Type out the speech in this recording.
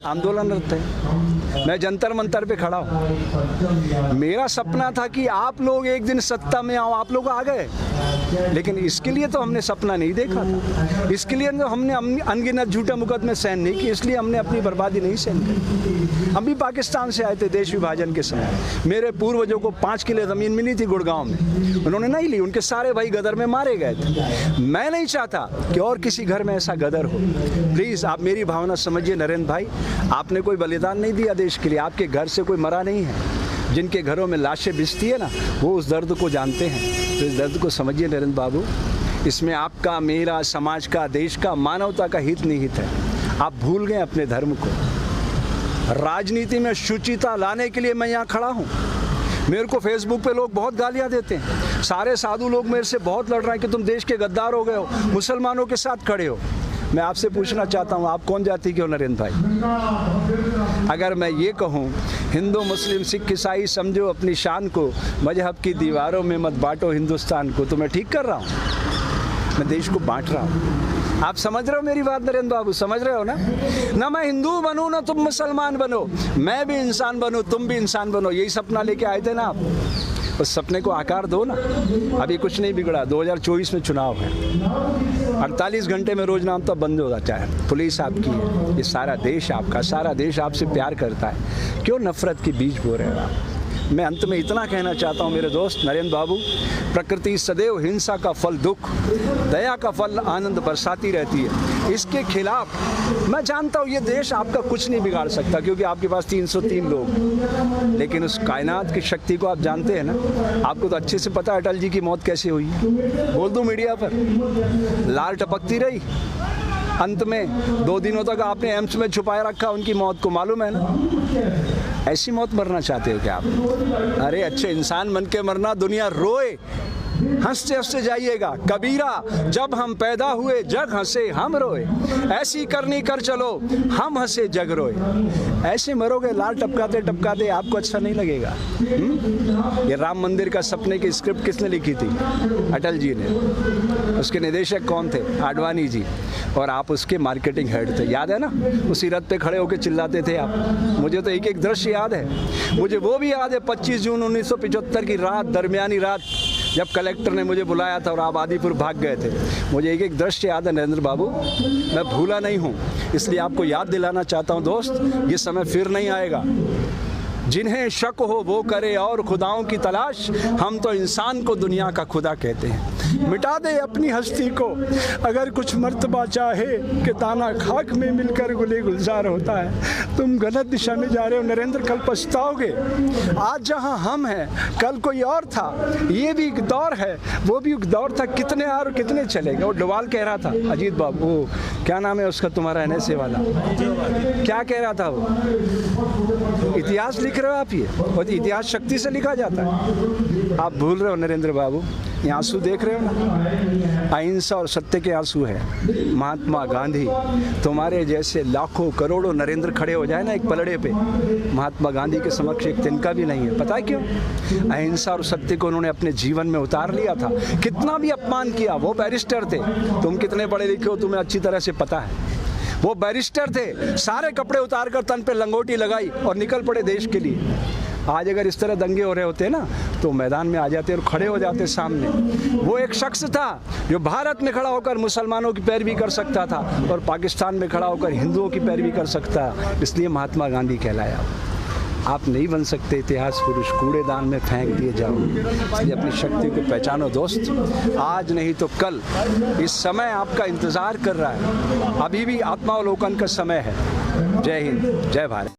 आंदोलनरत है। मैं जंतर मंतर पे खड़ा हूँ। मेरा सपना था कि आप लोग एक दिन सत्ता में आओ, आप लोग आ गए, लेकिन इसके लिए तो हमने सपना नहीं देखा था। इसके लिए तो हमने अनगिनत झूठा मुकदमे सहन नहीं किए, इसलिए हमने अपनी बर्बादी नहीं सहन की। हम भी पाकिस्तान से आए थे देश विभाजन के समय। मेरे पूर्वजों को 5 किले ज़मीन मिली थी गुड़गांव में, उन्होंने नहीं ली, उनके सारे भाई गदर में मारे गए थे। मैं नहीं चाहता कि और किसी घर में ऐसा गदर हो। प्लीज़ आप मेरी भावना समझिए नरेंद्र भाई, आपने कोई बलिदान नहीं दिया देश के लिए, आपके घर से कोई मरा नहीं है। जिनके घरों में लाशें बिछती है ना, वो उस दर्द को जानते हैं। तो इस दर्द को समझिए नरेंद्र बाबू, इसमें आपका, मेरा, समाज का, देश का, मानवता का हित निहित है। आप भूल गए अपने धर्म को। राजनीति में शुचिता लाने के लिए मैं यहाँ खड़ा हूँ। मेरे को फेसबुक पे लोग बहुत गालियाँ देते हैं, सारे साधु लोग मेरे से बहुत लड़ रहे हैं कि तुम देश के गद्दार हो गए हो, मुसलमानों के साथ खड़े हो। मैं आपसे पूछना चाहता हूँ, आप कौन जाति के हो नरेंद्र भाई? अगर मैं ये कहूँ हिंदू मुस्लिम सिख ईसाई समझो अपनी शान को, मजहब की दीवारों में मत बांटो हिंदुस्तान को, तो मैं ठीक कर रहा हूँ? मैं देश को बांट रहा हूँ। आप समझ रहे हो मेरी बात नरेंद्र बाबू? समझ रहे हो ना मैं हिंदू बनूँ ना तुम मुसलमान बनो, मैं भी इंसान बनूँ तुम भी इंसान बनो। यही सपना लेके आए थे ना आप, उस सपने को आकार दो ना। अभी कुछ नहीं बिगड़ा, 2024 में चुनाव है, 48 घंटे में रोज नाम तो बंद हो जाता है। पुलिस आपकी है, ये सारा देश आपका, सारा देश आपसे प्यार करता है। क्यों नफरत के बीज बो रहे हो आप? मैं अंत में इतना कहना चाहता हूँ मेरे दोस्त नरेंद्र बाबू, प्रकृति सदैव हिंसा का फल दुख, दया का फल आनंद बरसाती रहती है। इसके खिलाफ मैं जानता हूँ ये देश आपका कुछ नहीं बिगाड़ सकता, क्योंकि आपके पास 303 लोग, लेकिन उस कायनात की शक्ति को आप जानते हैं ना। आपको तो अच्छे से पता है अटल जी की मौत कैसे हुई। बोल दूँ मीडिया पर, लाल टपकती रही, अंत में 2 दिनों तक आपने एम्स में छुपाए रखा उनकी मौत को, मालूम है ना? ऐसी मौत मरना चाहते हो क्या आप? अरे अच्छे इंसान बन के मरना, दुनिया रोए, हंसते हंसते जाइएगा। कबीरा जब हम पैदा हुए जग हंसे हम रोए, ऐसी करनी कर चलो हम हंसे जग रोए। ऐसे मरोगे लाल टपकाते टपकाते, आपको अच्छा नहीं लगेगा। ये राम मंदिर का सपने की स्क्रिप्ट किसने लिखी थी? अटल जी ने। उसके निदेशक कौन थे? आडवाणी जी। और आप उसके मार्केटिंग हेड थे, याद है ना? उसी रथ पे खड़े होकर चिल्लाते थे आप। मुझे तो एक एक दृश्य याद है। मुझे वो भी याद है 25 जून 1975 की रात, दरमियानी रात, जब कलेक्टर ने मुझे बुलाया था और आप आदिपुर भाग गए थे। मुझे एक एक दृश्य याद है नरेंद्र बाबू, मैं भूला नहीं हूँ। इसलिए आपको याद दिलाना चाहता हूँ दोस्त, ये समय फिर नहीं आएगा। जिन्हें शक हो वो करे और खुदाओं की तलाश, हम तो इंसान को दुनिया का खुदा कहते हैं। मिटा दे अपनी हस्ती को अगर कुछ मर्तबा चाहे, कि दाना खाक में मिलकर गुले गुलजार होता है। तुम गलत दिशा में जा रहे हो नरेंद्र, कल पछताओगे। आज जहां हम हैं कल कोई और था, ये भी एक दौर है, वो भी एक दौर था। कितने और कितने चलेंगे? वो डोवाल कह रहा था, अजीत बाबू, क्या नाम है उसका तुम्हारा NSA वाला, क्या कह रहा था वो? इतिहास लिख रहे हो आप, ये और इतिहास शक्ति से लिखा जाता है। आप भूल रहे हो नरेंद्र बाबू। ये आंसू देख रहे हो ना, अहिंसा और सत्य के आंसू है। महात्मा गांधी, तुम्हारे जैसे लाखों करोड़ों नरेंद्र खड़े हो जाए ना एक पलड़े पे, महात्मा गांधी के समक्ष एक तिनका भी नहीं है। पता है क्यों? अहिंसा और सत्य को उन्होंने अपने जीवन में उतार लिया था। कितना भी अपमान किया, वो बैरिस्टर थे। तुम कितने पढ़े लिखे हो तुम्हें अच्छी तरह से पता है। वो बैरिस्टर थे, सारे कपड़े उतार कर तन पे लंगोटी लगाई और निकल पड़े देश के लिए। आज अगर इस तरह दंगे हो रहे होते ना, तो मैदान में आ जाते और खड़े हो जाते सामने। वो एक शख्स था जो भारत में खड़ा होकर मुसलमानों की पैरवी कर सकता था और पाकिस्तान में खड़ा होकर हिंदुओं की पैरवी कर सकता, इसलिए महात्मा गांधी कहलाया। आप नहीं बन सकते इतिहास पुरुष, कूड़ेदान में फेंक दिए जाओ। इसलिए अपनी शक्ति को पहचानो दोस्त, आज नहीं तो कल। इस समय आपका इंतज़ार कर रहा है, अभी भी आत्मावलोकन का समय है। जय हिंद, जय भारत।